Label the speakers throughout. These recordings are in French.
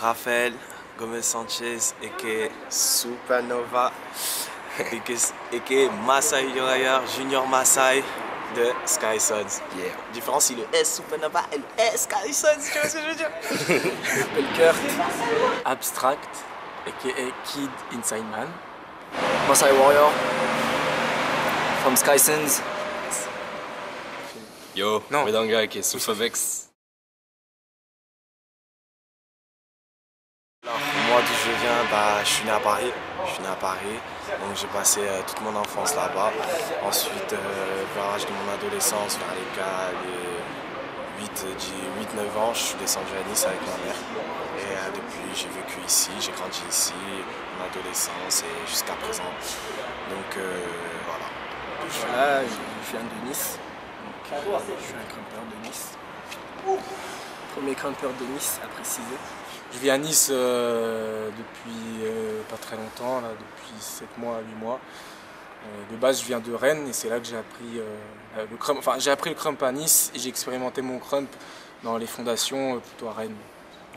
Speaker 1: Rafael Gomez Sanchez, a.k.a. Supernova, a.k.a. Masai Uriah, Junior Masai de Sky Suns.
Speaker 2: Yeah.
Speaker 1: Différence, c'est le S Supernova et le S Sky Suns, tu vois ce que je veux dire?
Speaker 3: Pelkert, Abstract, a.k.a. Kid Inside Man.
Speaker 2: Masai Warrior, from Sky Suns.
Speaker 4: Yo, Redanga qui est Soufavex.
Speaker 1: Alors, moi d'où je viens, je suis né à Paris. Donc j'ai passé toute mon enfance là-bas. Ensuite, vers l'âge de mon adolescence, vers les 8-9 ans, je suis descendu à Nice avec ma mère. Et depuis, j'ai vécu ici, j'ai grandi ici, mon adolescence et jusqu'à présent. Donc voilà.
Speaker 3: Je viens de Nice. Donc, je suis un grimpeur de Nice. Premier grimpeur de Nice, à préciser. Je vis à Nice depuis pas très longtemps, là, depuis 7 mois, 8 mois. De base, je viens de Rennes et c'est là que j'ai appris le crump. Enfin, j'ai appris le crump à Nice et j'ai expérimenté mon crump dans les fondations, plutôt à Rennes.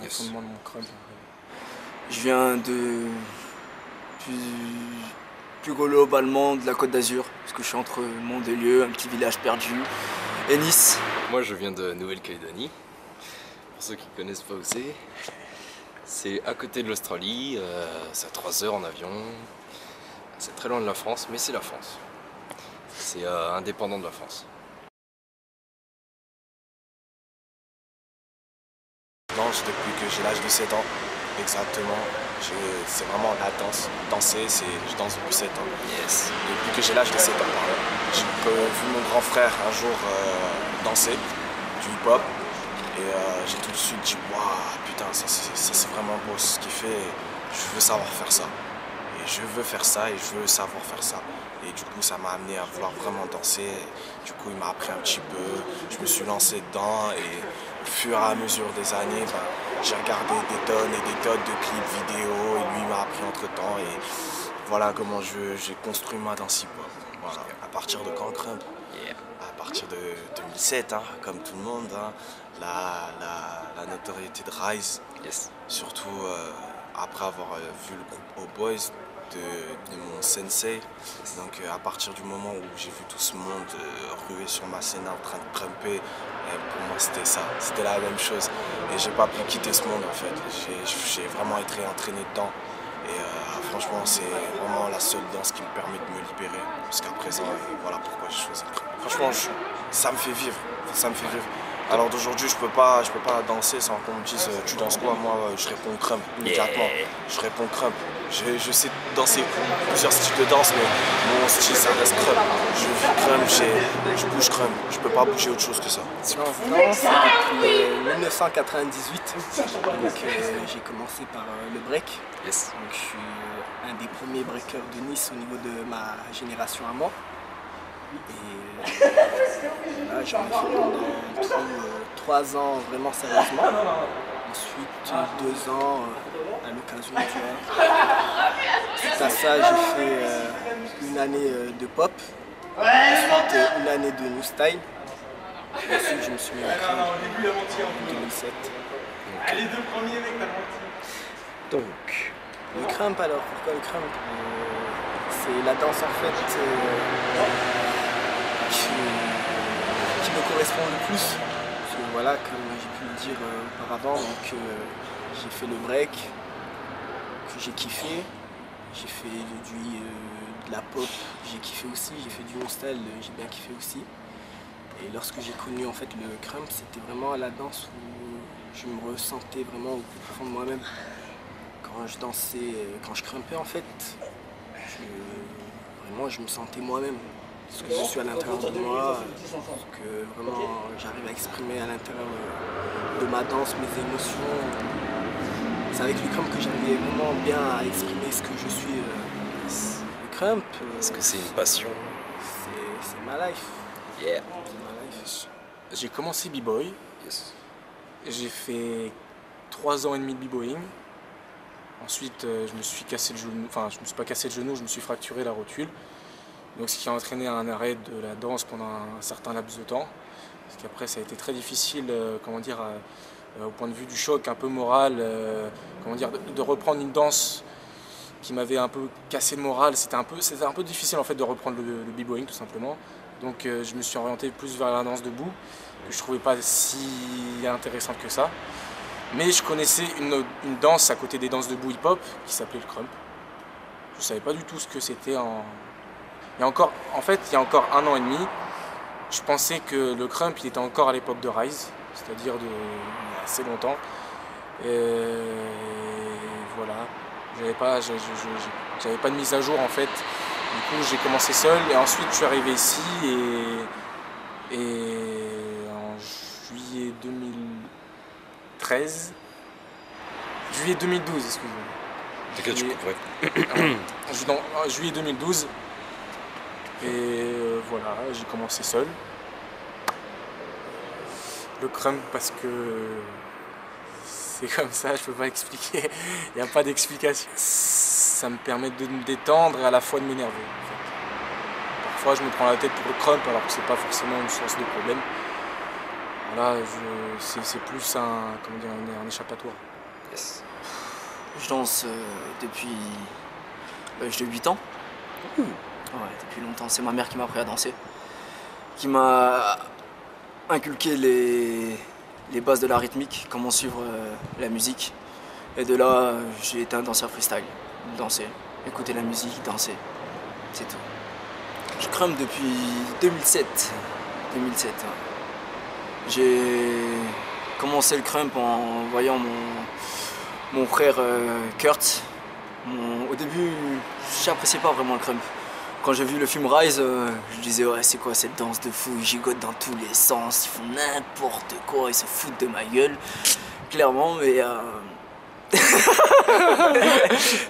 Speaker 3: Le fondement de mon crump à Rennes.
Speaker 2: Je viens de plus globalement de la Côte d'Azur, parce que je suis entre Mandelieu, un petit village perdu, et Nice.
Speaker 4: Moi je viens de Nouvelle-Calédonie, pour ceux qui ne connaissent pas où c'est. C'est à côté de l'Australie, c'est à 3 heures en avion. C'est très loin de la France, mais c'est la France. C'est indépendant de la France.
Speaker 1: Je danse depuis que j'ai l'âge de 7 ans, exactement. C'est vraiment la danse. Danser, je danse depuis 7 ans.
Speaker 4: Yes.
Speaker 1: Depuis que j'ai l'âge de 7 ans, pardon. J'ai vu mon grand frère un jour danser du hip-hop. Et j'ai tout de suite dit, waouh, putain, ça c'est vraiment beau ce qu'il fait. Je veux savoir faire ça. Et je veux faire ça et je veux savoir faire ça. Et du coup, ça m'a amené à vouloir vraiment danser. Du coup, il m'a appris un petit peu. Je me suis lancé dedans et au fur et à mesure des années, j'ai regardé des tonnes et des tonnes de clips vidéo. Et lui, il m'a appris entre-temps. Et voilà comment j'ai construit ma danse hip-hop. Voilà, à partir de quand crump? À partir de 2007, hein, comme tout le monde, hein, la notoriété de Rise, surtout après avoir vu le groupe O-Boys de mon sensei. Donc à partir du moment où j'ai vu tout ce monde ruer sur ma scène en train de crumper, pour moi c'était ça, c'était la même chose. Et j'ai pas pu quitter ce monde en fait, j'ai vraiment été entraîné dedans. Et franchement, c'est vraiment la seule danse qui me permet de me libérer jusqu'à présent. Et voilà pourquoi j'ai choisi le crump. Franchement, ça me fait vivre. Ça me fait vivre. Alors d'aujourd'hui, je peux pas danser sans qu'on me dise tu danses quoi. Moi, je réponds crump immédiatement. Je réponds crump. Je sais danser plusieurs styles de danse, mais mon style, ça reste crump. Je vis crump, je bouge crump. Je peux pas bouger autre chose que ça.
Speaker 3: Je danse depuis 1998. Donc j'ai commencé par le break.
Speaker 4: Yes.
Speaker 3: Donc je suis un des premiers breakers de Nice au niveau de ma génération à moi. Et là j'en ai fait pendant 3 ans vraiment sérieusement. Ensuite 2 ans à l'occasion du Suite à ça j'ai fait une année de pop. Ensuite une année de new style. Et ensuite je me suis mis au crump en 2007. Donc, le crump alors, pourquoi le crump? C'est la danse en fait qui me correspond le plus. Parce que voilà, comme j'ai pu le dire auparavant, donc j'ai fait le break, que j'ai kiffé. J'ai fait de la pop, j'ai kiffé aussi. J'ai fait du new style, j'ai bien kiffé aussi. Et lorsque j'ai connu en fait le crump, c'était vraiment la danse où je me ressentais vraiment au plus profond de moi-même. Quand je dansais, quand je crumpais en fait, vraiment je me sentais moi-même. Ce que je suis à l'intérieur de moi, ce que vraiment j'arrive à exprimer à l'intérieur de ma danse, mes émotions. C'est avec le crump que j'arrivais vraiment bien à exprimer ce que je suis. Le crump,
Speaker 4: Est-ce que c'est une passion?
Speaker 3: c'est ma life.
Speaker 4: Yeah.
Speaker 3: J'ai commencé b-boy.
Speaker 4: Yes.
Speaker 3: J'ai fait 3 ans et demi de b-boying. Ensuite, je me suis cassé le genou, enfin je me suis pas cassé le genou, je me suis fracturé la rotule. Donc ce qui a entraîné un arrêt de la danse pendant un certain laps de temps. Parce qu'après ça a été très difficile, comment dire,
Speaker 5: au point de vue du choc un peu moral, comment dire, de reprendre une danse qui m'avait un peu cassé le moral. C'était un peu difficile en fait de reprendre le b-boying tout simplement. Donc je me suis orienté plus vers la danse debout, que je trouvais pas si intéressante que ça. Mais je connaissais une danse à côté des danses debout hip-hop qui s'appelait le crump. Je savais pas du tout ce que c'était il y a encore 1 an et demi, je pensais que le crump il était encore à l'époque de Rise, c'est-à-dire il y a assez longtemps. Et voilà, j'avais pas de mise à jour en fait. Du coup j'ai commencé seul et ensuite je suis arrivé ici et en juillet 2013, juillet 2012 excusez-moi.
Speaker 4: T'inquiète, je couperai.
Speaker 5: En juillet 2012 et voilà, j'ai commencé seul. Le crump parce que c'est comme ça, je peux pas expliquer, il n'y a pas d'explication. Ça me permet de me détendre et à la fois de m'énerver. En fait. Parfois je me prends la tête pour le crump alors que c'est pas forcément une source de problème. Voilà, c'est plus un échappatoire.
Speaker 2: Yes. Je danse depuis l'âge de 8 ans. Ouais, depuis longtemps. C'est ma mère qui m'a appris à danser, qui m'a inculqué les bases de la rythmique, comment suivre la musique. Et de là, j'ai été un danseur freestyle. Danser, écouter la musique, danser. C'est tout. Je crump depuis 2007. Ouais. J'ai commencé le crump en voyant mon frère Kurt. Au début, j'appréciais pas vraiment le crump. Quand j'ai vu le film Rise, je disais ouais c'est quoi cette danse de fou, ils gigotent dans tous les sens, ils font n'importe quoi, ils se foutent de ma gueule, clairement, mais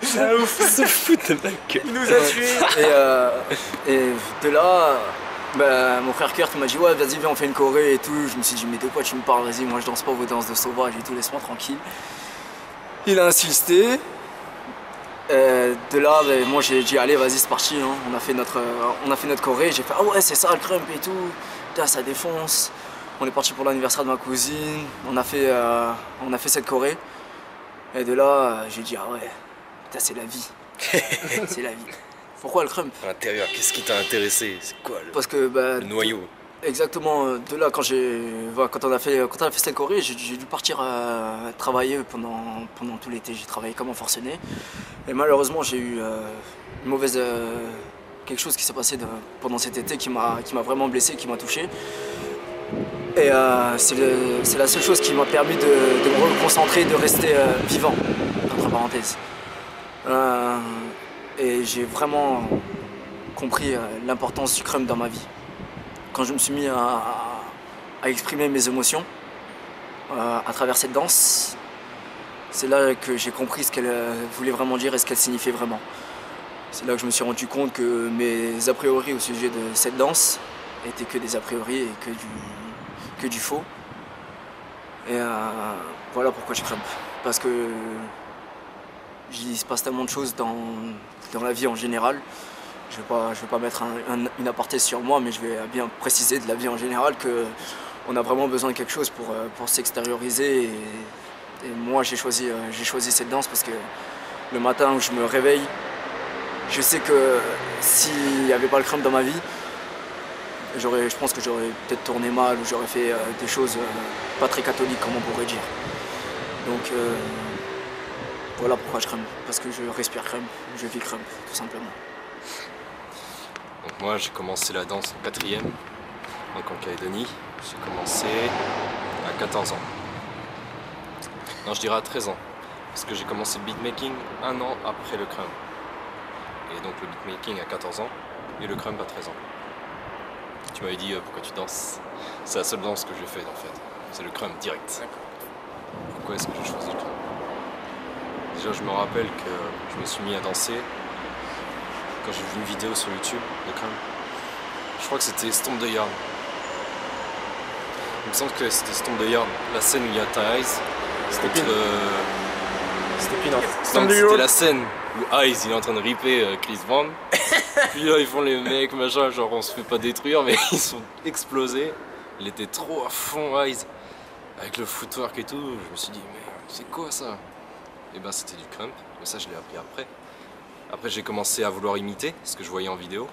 Speaker 4: C'est ouf, ils se foutent de ma gueule.
Speaker 5: Il nous a tués.
Speaker 2: Et de là, mon frère Kurt m'a dit ouais vas-y viens on fait une choré et tout. Je me suis dit mais de quoi tu me parles, vas-y moi je danse pas vos danses de sauvage et tout, laisse-moi tranquille. Il a insisté. De là, moi j'ai dit allez vas-y c'est parti, hein. On a fait notre choré, j'ai fait ah ouais c'est ça le crump et tout, putain ça défonce. On est parti pour l'anniversaire de ma cousine, on a fait cette choré. Et de là j'ai dit ah ouais, putain c'est la vie, c'est la vie. Pourquoi le crump?
Speaker 4: À l'intérieur, qu'est-ce qui t'a intéressé? C'est quoi
Speaker 2: Parce que
Speaker 4: le noyau?
Speaker 2: Exactement, de là quand on a fait cette choré, j'ai dû partir travailler pendant tout l'été. J'ai travaillé comme un forcené et malheureusement j'ai eu quelque chose qui s'est passé pendant cet été qui m'a vraiment blessé, qui m'a touché. Et c'est la seule chose qui m'a permis de me reconcentrer, de rester vivant, entre parenthèses. Et j'ai vraiment compris l'importance du crump dans ma vie. Quand je me suis mis à exprimer mes émotions à travers cette danse, c'est là que j'ai compris ce qu'elle voulait vraiment dire et ce qu'elle signifiait vraiment. C'est là que je me suis rendu compte que mes a priori au sujet de cette danse étaient que des a priori et que du faux. Et voilà pourquoi je crump. Parce que il se passe tellement de choses dans la vie en général. Je vais pas mettre une aparté sur moi, mais je vais bien préciser de la vie en général qu'on a vraiment besoin de quelque chose pour s'extérioriser. Et moi, j'ai choisi cette danse parce que le matin où je me réveille, je sais que s'il n'y avait pas le crump dans ma vie, je pense que j'aurais peut-être tourné mal ou j'aurais fait des choses pas très catholiques, comme on pourrait dire. Donc voilà pourquoi je crump. Parce que je respire crump, je vis crump, tout simplement.
Speaker 4: Donc moi j'ai commencé la danse en 4e, donc en Calédonie. J'ai commencé à 14 ans. Non, je dirais à 13 ans. Parce que j'ai commencé le beatmaking 1 an après le crump. Et donc le beatmaking à 14 ans et le crump à 13 ans. Tu m'avais dit pourquoi tu danses. C'est la seule danse que j'ai faite en fait. C'est le crump direct. Pourquoi est-ce que j'ai choisi le crump? Déjà je me rappelle que je me suis mis à danser quand j'ai vu une vidéo sur YouTube de crump. Je crois que c'était Stomp the Yard. Il me semble que c'était Stomp the Yard, la scène où il y a Ty-Eyez. C'était la scène où Eyez il est en train de ripper Chris Brown. Puis là ils font les mecs machin, genre on se fait pas détruire mais ils sont explosés. Il était trop à fond Eyez. avec le footwork et tout, je me suis dit, mais c'est quoi ça? Et ben c'était du crump, mais ça je l'ai appris après. Après j'ai commencé à vouloir imiter ce que je voyais en vidéo.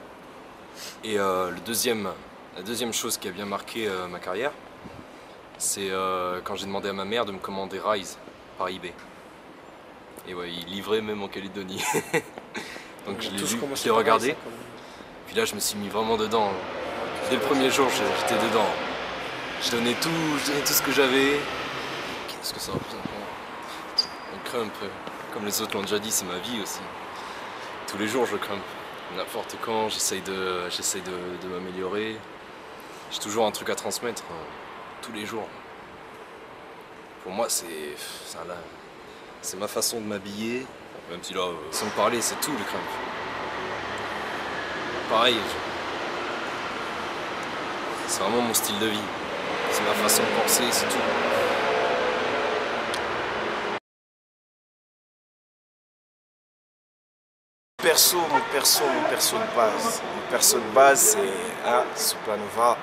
Speaker 4: Et la deuxième chose qui a bien marqué ma carrière, c'est quand j'ai demandé à ma mère de me commander Rise par eBay. Et ouais, il livrait même en Calédonie. Donc je l'ai vu, je l'ai regardé. Puis là je me suis mis vraiment dedans. Dès le premier jour j'étais dedans. Je donnais tout ce que j'avais. Qu'est-ce que ça représente? Le crump, comme les autres l'ont déjà dit, c'est ma vie aussi. Tous les jours je crump. N'importe quand, j'essaye de m'améliorer. J'ai toujours un truc à transmettre, tous les jours. Pour moi, c'est ma façon de m'habiller. Même si là, sans parler, c'est tout le crump. Pareil, c'est vraiment mon style de vie. C'est ma façon de penser, c'est tout.
Speaker 1: Mon perso de base, c'est Supernova.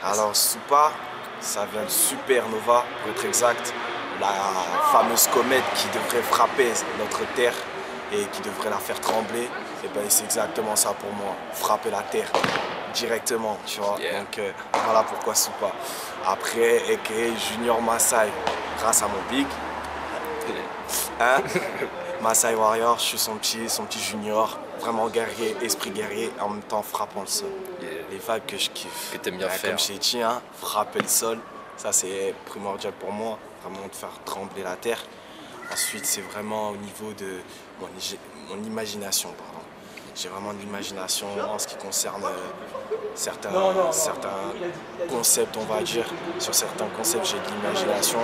Speaker 1: Alors Supa, ça vient de Supernova, pour être exact, la fameuse comète qui devrait frapper notre Terre et qui devrait la faire trembler. Et ben c'est exactement ça pour moi, frapper la Terre directement, tu vois.
Speaker 4: Yeah.
Speaker 1: Donc voilà pourquoi Supa. Après, aka Junior Masai, grâce à mon big. Hein? Masai Warrior, je suis son petit junior, vraiment guerrier, esprit guerrier, en même temps frappant le sol.
Speaker 4: Yeah.
Speaker 1: Les vagues que je kiffe.
Speaker 4: Que t'aimes bien faire.
Speaker 1: Comme chez Eti, hein, frapper le sol, ça c'est primordial pour moi, vraiment de faire trembler la terre. Ensuite, c'est vraiment au niveau de mon imagination, pardon. J'ai vraiment de l'imagination en ce qui concerne certains concepts, on va dire. Sur certains concepts, j'ai de l'imagination.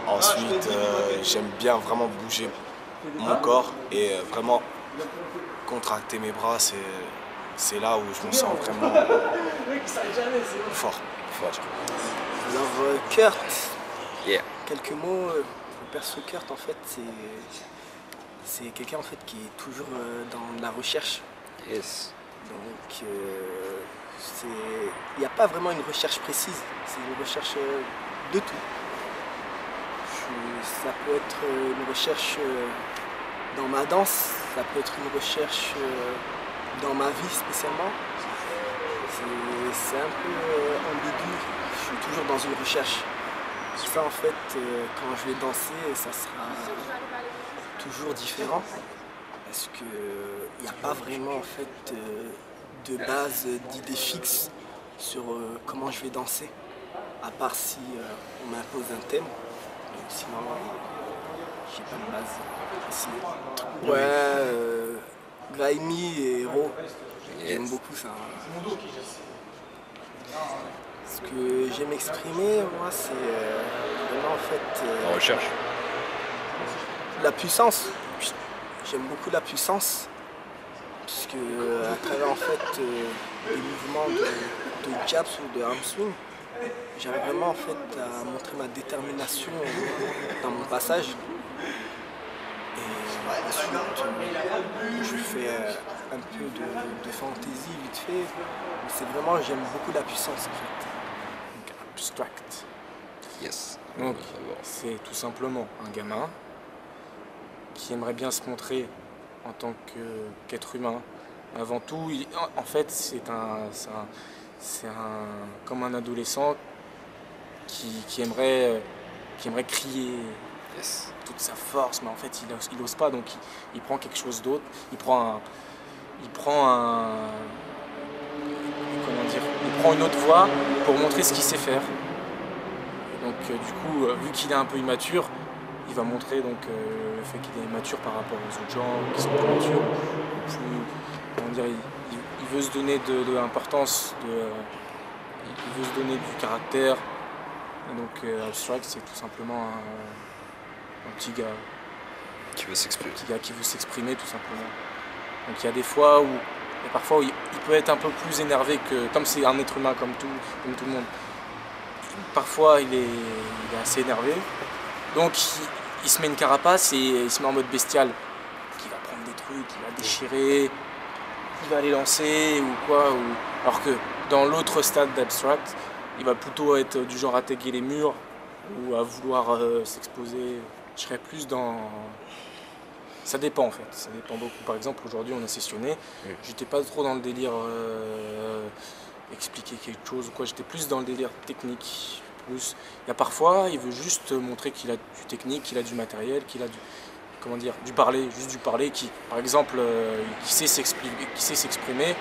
Speaker 1: Ensuite, j'aime bien vraiment bouger mon corps et vraiment contracter mes bras, c'est là où je me sens vraiment fort.
Speaker 3: Alors Kurt,
Speaker 4: Yeah.
Speaker 3: quelques mots. Le perso Kurt en fait c'est quelqu'un en fait qui est toujours dans la recherche.
Speaker 4: Yes.
Speaker 3: Donc il n'y a pas vraiment une recherche précise, c'est une recherche de tout. Ça peut être une recherche dans ma danse, ça peut être une recherche dans ma vie spécialement. C'est un peu ambigu, je suis toujours dans une recherche. Ça en fait, quand je vais danser, ça sera toujours différent. Parce qu'il n'y a pas vraiment en fait de base, d'idée fixe sur comment je vais danser. À part si on m'impose un thème. Sinon, j'ai pas de base précise. Ouais, Grimy et Hero, j'aime beaucoup ça. Ce que j'aime exprimer, moi, c'est vraiment en fait
Speaker 4: En recherche.
Speaker 3: la puissance. J'aime beaucoup la puissance, puisque à travers en fait les mouvements de jabs ou de arm swing, j'avais vraiment en fait à montrer ma détermination dans mon passage. Et ensuite, je fais un peu de fantaisie vite fait. C'est vraiment, j'aime beaucoup la puissance en fait.
Speaker 5: Donc, abstract.
Speaker 4: Yes.
Speaker 5: Donc, c'est tout simplement un gamin qui aimerait bien se montrer en tant qu'être humain. Avant tout, en fait, c'est comme un adolescent qui aimerait crier
Speaker 4: Yes.
Speaker 5: toute sa force, mais en fait, il ose pas, donc il prend quelque chose d'autre. Il prend une autre voie pour montrer ce qu'il sait faire. Donc du coup, vu qu'il est un peu immature, il va montrer donc le fait qu'il est immature par rapport aux autres gens qui sont plus matures. Comment dire, il veut se donner de l'importance, il veut se donner du caractère. Et donc Abstract, c'est tout simplement un petit gars
Speaker 4: Qui veut s'exprimer.
Speaker 5: qui veut s'exprimer tout simplement. Donc il y a des fois où, et parfois où il peut être un peu plus énervé que, comme c'est un être humain comme tout le monde. Parfois il est assez énervé, donc il se met une carapace et il se met en mode bestial, qui va prendre des trucs, qui va déchirer, qui va les lancer ou quoi. Alors que dans l'autre stade d'Abstract, il va plutôt être du genre à taguer les murs ou à vouloir s'exposer. Je serais plus dans... Ça dépend en fait, ça dépend beaucoup. Par exemple, aujourd'hui on a sessionné, j'étais pas trop dans le délire expliquer quelque chose ou quoi, j'étais plus dans le délire technique. Plus. Il y a parfois, il veut juste montrer qu'il a du technique, qu'il a du matériel, qu'il a du... Comment dire, du parler, juste du parler, qui, par exemple, qui sait s'exprimer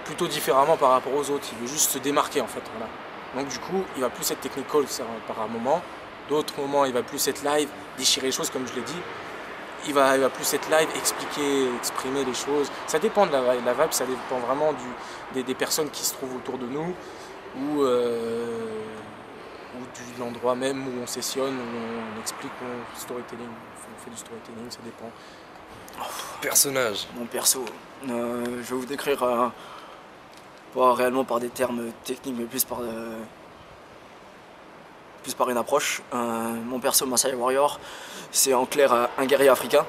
Speaker 5: plutôt différemment par rapport aux autres. Il veut juste se démarquer en fait. Voilà. Donc du coup, il va plus être technical par un moment. D'autres moments, il va plus être live, déchirer les choses comme je l'ai dit. Il va plus être live, exprimer les choses. Ça dépend de la vibe, ça dépend vraiment des personnes qui se trouvent autour de nous ou de l'endroit même où on sessionne, où on explique, on fait du storytelling, ça dépend.
Speaker 4: Personnage.
Speaker 2: Mon perso, je vais vous décrire pas réellement par des termes techniques, mais plus par une approche. Mon perso, Masai Warrior, c'est en clair un guerrier africain.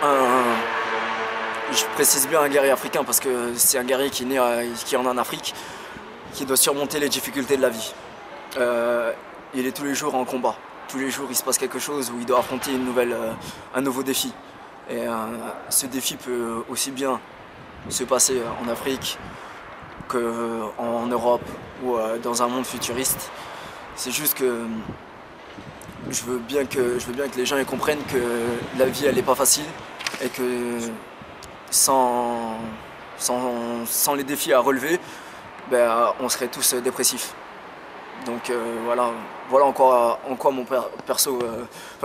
Speaker 2: Je précise bien un guerrier africain parce que c'est un guerrier qui est en Afrique, qui doit surmonter les difficultés de la vie. Il est tous les jours en combat. Tous les jours, il se passe quelque chose où il doit affronter un nouveau défi. Et ce défi peut aussi bien se passer en Afrique qu'en Europe ou dans un monde futuriste. C'est juste que je veux bien que les gens comprennent que la vie elle n'est pas facile et que sans les défis à relever, ben, on serait tous dépressifs. Donc voilà en quoi mon perso,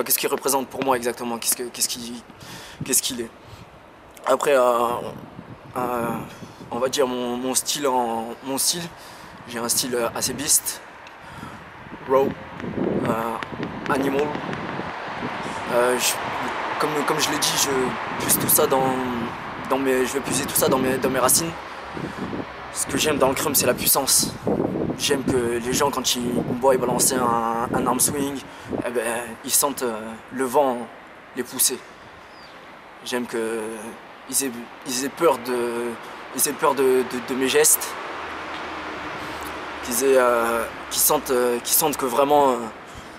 Speaker 2: qu'est-ce qu'il représente pour moi exactement, qu'est-ce qu'il est. Après, on va dire mon style, j'ai un style assez beast, raw, animal. Comme je l'ai dit, je vais puiser tout ça dans mes racines. Ce que j'aime dans le crumb, c'est la puissance. J'aime que les gens, quand ils me voient balancer un arm swing, eh ben, ils sentent le vent les pousser. J'aime qu'ils aient peur de mes gestes, qu'ils sentent que vraiment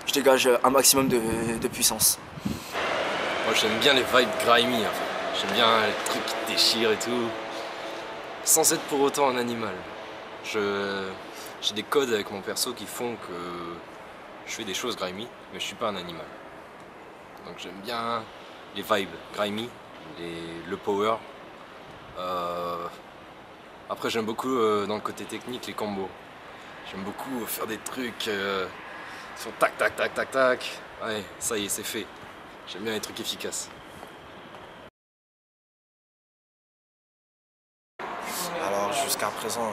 Speaker 2: je dégage un maximum de puissance.
Speaker 4: Moi j'aime bien les vibes grimy en fait. J'aime bien les trucs qui déchirent et tout, sans être pour autant un animal. J'ai des codes avec mon perso qui font que je fais des choses grimy, mais je suis pas un animal. Donc j'aime bien les vibes grimy, le power. Après j'aime beaucoup dans le côté technique les combos. J'aime beaucoup faire des trucs qui sont tac tac tac tac tac. Ouais, ça y est, c'est fait. J'aime bien les trucs efficaces.
Speaker 1: Alors jusqu'à présent,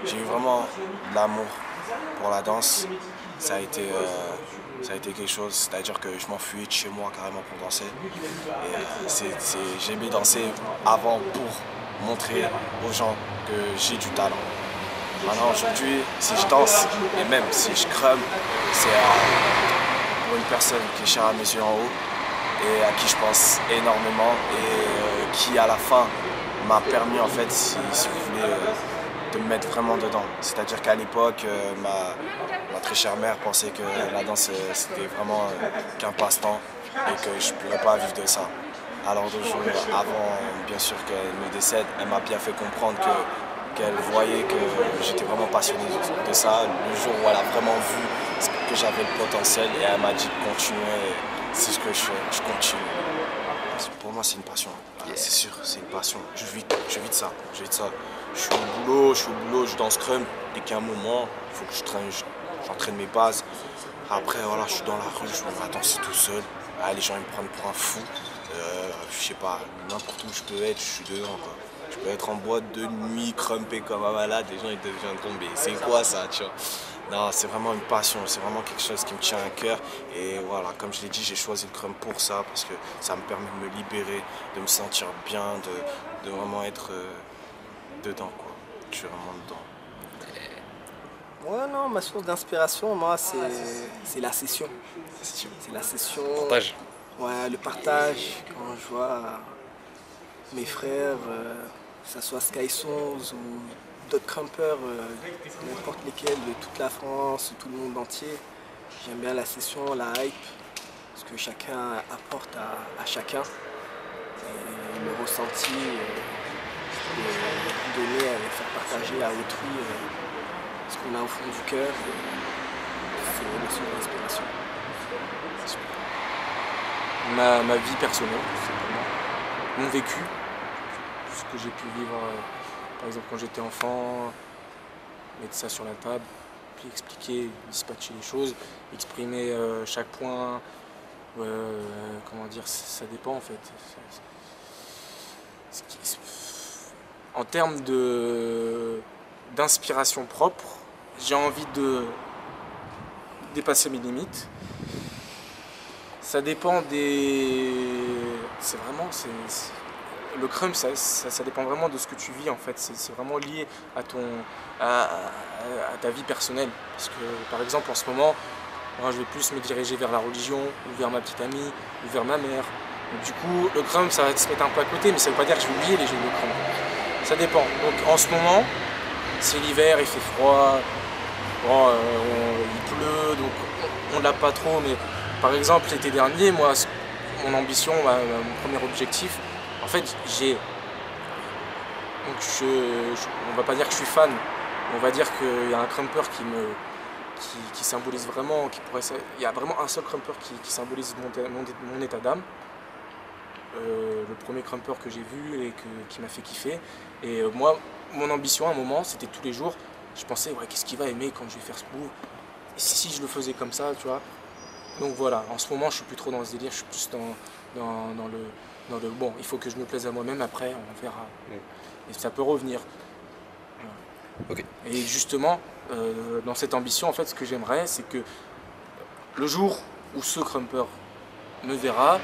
Speaker 1: j'ai eu vraiment de l'amour pour la danse. Ça a été quelque chose, c'est-à-dire que je m'enfuyais de chez moi carrément pour danser. J'aimais danser avant pour montrer aux gens que j'ai du talent. Maintenant aujourd'hui, si je danse et même si je crème, c'est pour une personne qui est chère à mes yeux en haut et à qui je pense énormément et qui à la fin m'a permis en fait, si vous voulez, de me mettre vraiment dedans. C'est-à-dire qu'à l'époque, ma très chère mère pensait que la danse c'était vraiment qu'un passe-temps et que je ne pourrais pas vivre de ça. Alors d'aujourd'hui, avant bien sûr qu'elle me décède, elle m'a bien fait comprendre qu'elle voyait que j'étais vraiment passionné de ça. Le jour où elle a vraiment vu que j'avais le potentiel et elle m'a dit de continuer, c'est ce que je fais, je continue. Pour moi c'est une passion, yeah. C'est sûr, c'est une passion. Je vis de ça, Je suis au boulot, je danse crumb. Dès qu'il y a un moment, il faut que j'entraîne mes bases. Après voilà, je suis dans la rue, je me mets à danser tout seul. Ah, les gens ils me prennent pour un fou. Je sais pas, n'importe où je peux être, je suis dedans quoi. Je peux être en boîte de nuit, crumper comme un malade, les gens ils deviendront mais c'est quoi ça, tu vois. Non, c'est vraiment une passion, c'est vraiment quelque chose qui me tient à cœur. Et voilà, comme je l'ai dit, j'ai choisi le crumb pour ça, parce que ça me permet de me libérer, de me sentir bien, de vraiment être dedans, quoi. Je suis vraiment dedans.
Speaker 3: Ouais, non, ma source d'inspiration, moi, c'est la session. C'est la session.
Speaker 4: Partage.
Speaker 3: Ouais, le partage. Quand je vois mes frères, que ce soit Sky Sons ou d'autres crumpers, n'importe lesquels, de toute la France, tout le monde entier. J'aime bien la session, la hype, ce que chacun apporte à chacun. Et le ressenti de donner, faire partager à autrui ce qu'on a au fond du cœur, c'est une leçon d'inspiration.
Speaker 5: Ma vie personnelle, tout simplement. Mon vécu, ce que j'ai pu vivre, par exemple quand j'étais enfant, mettre ça sur la table, puis expliquer, dispatcher les choses, exprimer chaque point, comment dire, ça dépend en fait. En termes d'inspiration propre, j'ai envie de dépasser mes limites. Ça dépend des... C'est vraiment... Le crump, ça dépend vraiment de ce que tu vis en fait. C'est vraiment lié à ta vie personnelle. Parce que par exemple en ce moment, moi, je vais plus me diriger vers la religion, ou vers ma petite amie, ou vers ma mère. Donc, du coup, le crump, ça va se mettre un peu à côté, mais ça ne veut pas dire que je vais oublier les jeux de crump. Ça dépend. Donc en ce moment, c'est l'hiver, il fait froid, bon, il pleut, donc on ne l'a pas trop, mais par exemple l'été dernier, moi, mon ambition, mon premier objectif, en fait, donc on va pas dire que je suis fan, on va dire qu'il y a un crumper qui symbolise vraiment, il y a vraiment un seul crumper qui symbolise mon état d'âme. Le premier crumper que j'ai vu et qui m'a fait kiffer. Et moi, mon ambition à un moment, c'était tous les jours, je pensais, ouais, qu'est-ce qu'il va aimer quand je vais faire ce move? Et si je le faisais comme ça, tu vois. Donc voilà, en ce moment, je suis plus trop dans ce délire, je suis plus dans le bon, il faut que je me plaise à moi-même, après, on verra. Et ça peut revenir. Voilà.
Speaker 4: Ok.
Speaker 5: Et justement, dans cette ambition, en fait, ce que j'aimerais, c'est que le jour où ce crumper me verra,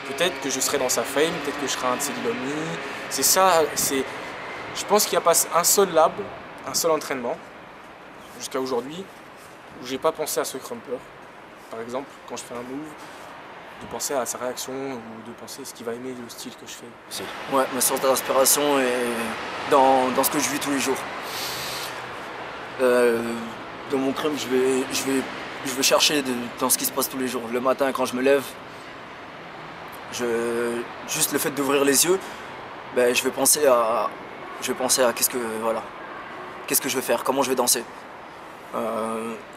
Speaker 5: peut-être que je serai dans sa fame, peut-être que je serai un de ses Lil Homie. C'est ça, je pense qu'il n'y a pas un seul lab, un seul entraînement, jusqu'à aujourd'hui, où j'ai pas pensé à ce crumper. Par exemple, quand je fais un move, de penser à sa réaction ou de penser à ce qu'il va aimer, le style que je fais.
Speaker 2: Ouais, ma source d'inspiration est dans ce que je vis tous les jours. Dans mon crump, je vais chercher dans ce qui se passe tous les jours. Le matin, quand je me lève, juste le fait d'ouvrir les yeux, ben, je vais penser à qu'est-ce que je vais faire, comment je vais danser.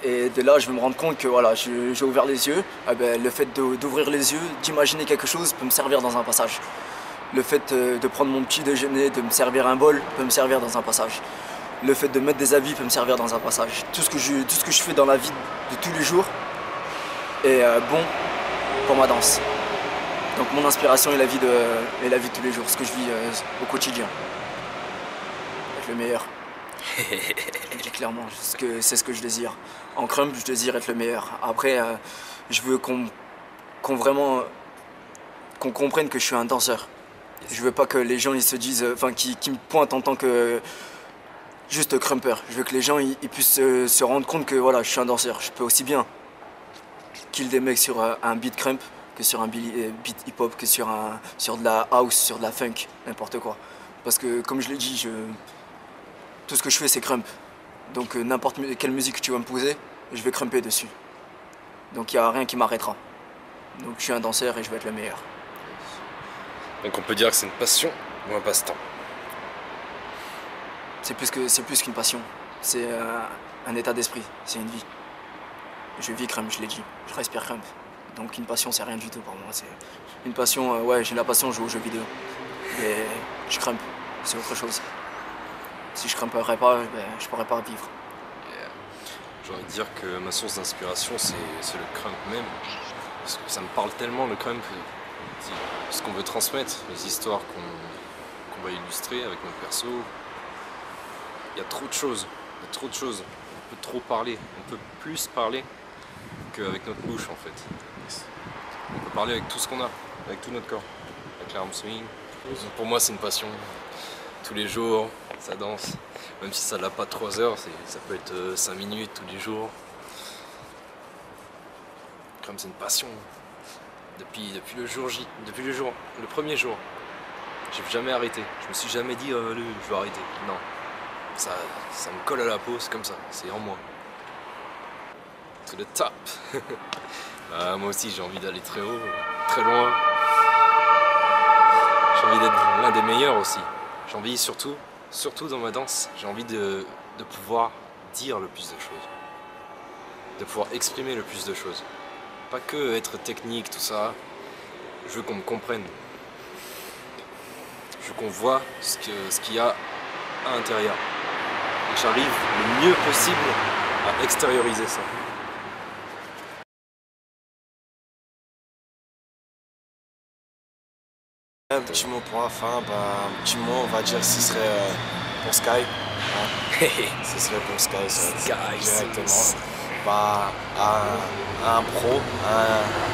Speaker 2: Et de là, je vais me rendre compte que voilà, j'ai ouvert les yeux. Ben, le fait d'ouvrir les yeux, d'imaginer quelque chose peut me servir dans un passage. Le fait de prendre mon petit déjeuner, de me servir un bol peut me servir dans un passage. Le fait de mettre des habits peut me servir dans un passage. Tout ce que je fais dans la vie de tous les jours est bon pour ma danse. Donc mon inspiration est la vie de tous les jours, ce que je vis au quotidien. Être le meilleur. Je dis clairement, c'est ce que je désire. En crump, je désire être le meilleur. Après, je veux qu'on comprenne que je suis un danseur. Je veux pas que les gens ils se disent, enfin, qui me pointent en tant que juste crumper. Je veux que les gens ils puissent se rendre compte que voilà, je suis un danseur. Je peux aussi bien kill des mecs sur un beat crump que sur un beat hip-hop, que sur de la house, sur de la funk, n'importe quoi. Parce que comme je l'ai dit, tout ce que je fais c'est crump. Donc n'importe quelle musique que tu vas me poser, je vais crumper dessus. Donc il n'y a rien qui m'arrêtera. Donc je suis un danseur et je vais être le meilleur.
Speaker 4: Donc on peut dire que c'est une passion ou un passe-temps?
Speaker 2: C'est plus qu'une passion. C'est un état d'esprit, c'est une vie. Je vis crump, je l'ai dit. Je respire crump. Donc une passion c'est rien du tout pour moi. C'est une passion, ouais, j'ai la passion de jouer aux jeux vidéo. Et je crump, c'est autre chose. Si je crumperais pas, ben, je pourrais pas vivre.
Speaker 4: Yeah. J'ai envie de dire que ma source d'inspiration c'est le crump même. Parce que ça me parle tellement le crump. Ce qu'on veut transmettre, les histoires qu'on va illustrer avec nos persos. Il y a trop de choses. Il y a trop de choses. On peut trop parler. On peut plus parler qu'avec notre bouche en fait. On peut parler avec tout ce qu'on a, avec tout notre corps, avec l'arm swing. Donc pour moi c'est une passion. Tous les jours, ça danse. Même si ça l'a pas 3 heures, ça peut être 5 minutes tous les jours. Comme c'est une passion. Depuis le jour J, le premier jour. J'ai jamais arrêté. Je me suis jamais dit je vais arrêter. Non. ça me colle à la peau, c'est comme ça, c'est en moi. To the top. Moi aussi j'ai envie d'aller très haut, très loin. J'ai envie d'être l'un des meilleurs aussi. J'ai envie surtout dans ma danse, j'ai envie de pouvoir dire le plus de choses. De pouvoir exprimer le plus de choses. Pas que être technique, tout ça. Je veux qu'on me comprenne. Je veux qu'on voit ce qu'il y a à l'intérieur. Et que j'arrive le mieux possible à extérioriser ça.
Speaker 1: Un petit mot pour la fin, un petit mot, on va dire, ce serait pour Sky. Hein. Ce serait pour Sky, ça, directement. À un pro,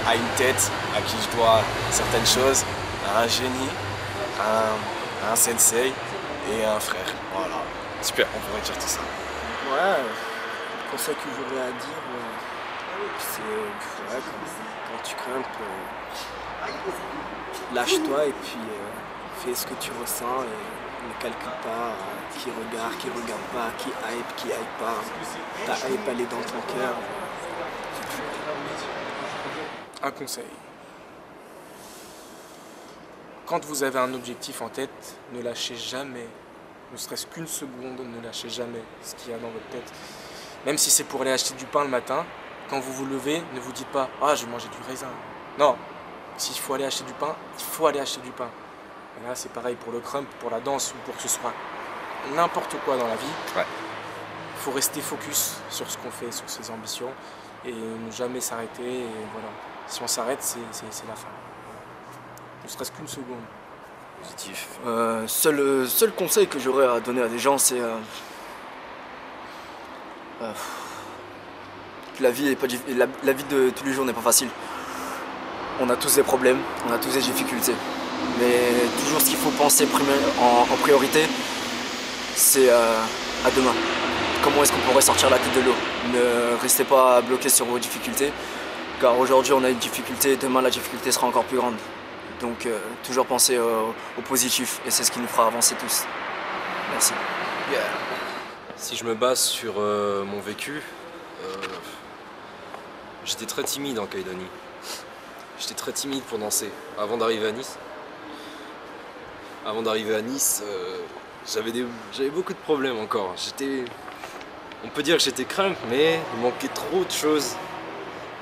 Speaker 1: à une tête à qui je dois certaines choses, à un génie, à un sensei et à un frère. Voilà. Super, on pourrait dire tout ça.
Speaker 3: Ouais, le conseil que j'aurais à dire, c'est quand tu crampes, lâche-toi et puis fais ce que tu ressens et ne calcule pas qui regarde pas, qui hype pas. Ta hype elle est dans ton cœur.
Speaker 5: Un conseil. Quand vous avez un objectif en tête, ne lâchez jamais, ne serait-ce qu'une seconde, ne lâchez jamais ce qu'il y a dans votre tête. Même si c'est pour aller acheter du pain le matin, quand vous vous levez, ne vous dites pas « Ah, je vais manger du raisin ». Non, s'il faut aller acheter du pain, il faut aller acheter du pain. Et là, c'est pareil pour le crump, pour la danse ou pour que ce soit n'importe quoi dans la vie.
Speaker 4: Ouais.
Speaker 5: Il faut rester focus sur ce qu'on fait, sur ses ambitions et ne jamais s'arrêter. Et voilà. Si on s'arrête, c'est la fin. Ne serait-ce qu'une seconde.
Speaker 4: Positif.
Speaker 2: Seul conseil que j'aurais à donner à des gens, c'est que la vie de tous les jours n'est pas facile. On a tous des problèmes, on a tous des difficultés. Mais toujours ce qu'il faut penser en priorité, c'est à demain. Comment est-ce qu'on pourrait sortir la tête de l'eau? Ne restez pas bloqué sur vos difficultés, car aujourd'hui on a une difficulté, demain la difficulté sera encore plus grande. Donc toujours penser au positif, et c'est ce qui nous fera avancer tous. Merci.
Speaker 4: Yeah. Si je me base sur mon vécu, j'étais très timide en Calédonie. J'étais très timide pour danser, avant d'arriver à Nice. Avant d'arriver à Nice, j'avais beaucoup de problèmes encore. On peut dire que j'étais crump, mais il manquait trop de choses.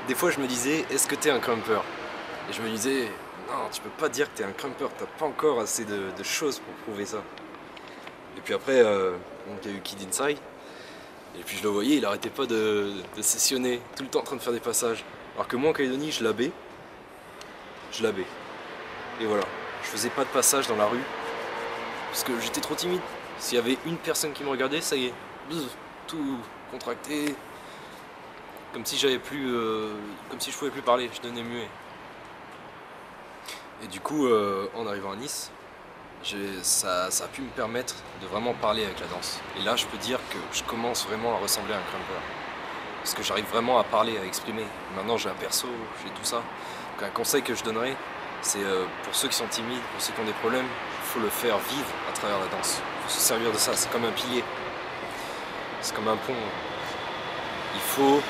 Speaker 4: Des fois je me disais, est-ce que t'es un crumper? Et je me disais, non, tu peux pas dire que t'es un crumper, t'as pas encore assez de choses pour prouver ça. Et puis après, il y a eu Kid Inside, et puis je le voyais, il arrêtait pas de sessionner, tout le temps en train de faire des passages. Alors que moi en Calédonie, je l'avais. Et voilà, je faisais pas de passage dans la rue, parce que j'étais trop timide. S'il y avait une personne qui me regardait, ça y est, tout contracté, comme si j'avais plus, comme si je pouvais plus parler, je devenais muet. Et du coup, en arrivant à Nice, ça a pu me permettre de vraiment parler avec la danse. Et là, je peux dire que je commence vraiment à ressembler à un crumper. Parce que j'arrive vraiment à parler, à exprimer. Maintenant, j'ai un perso, j'ai tout ça. Donc, un conseil que je donnerais, c'est pour ceux qui sont timides, pour ceux qui ont des problèmes, il faut le faire vivre à travers la danse. Il faut se servir de ça, c'est comme un pilier. C'est comme un pont. Il faut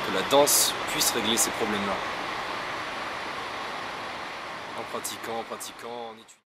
Speaker 4: que la danse puisse régler ces problèmes-là. En pratiquant, en étudiant.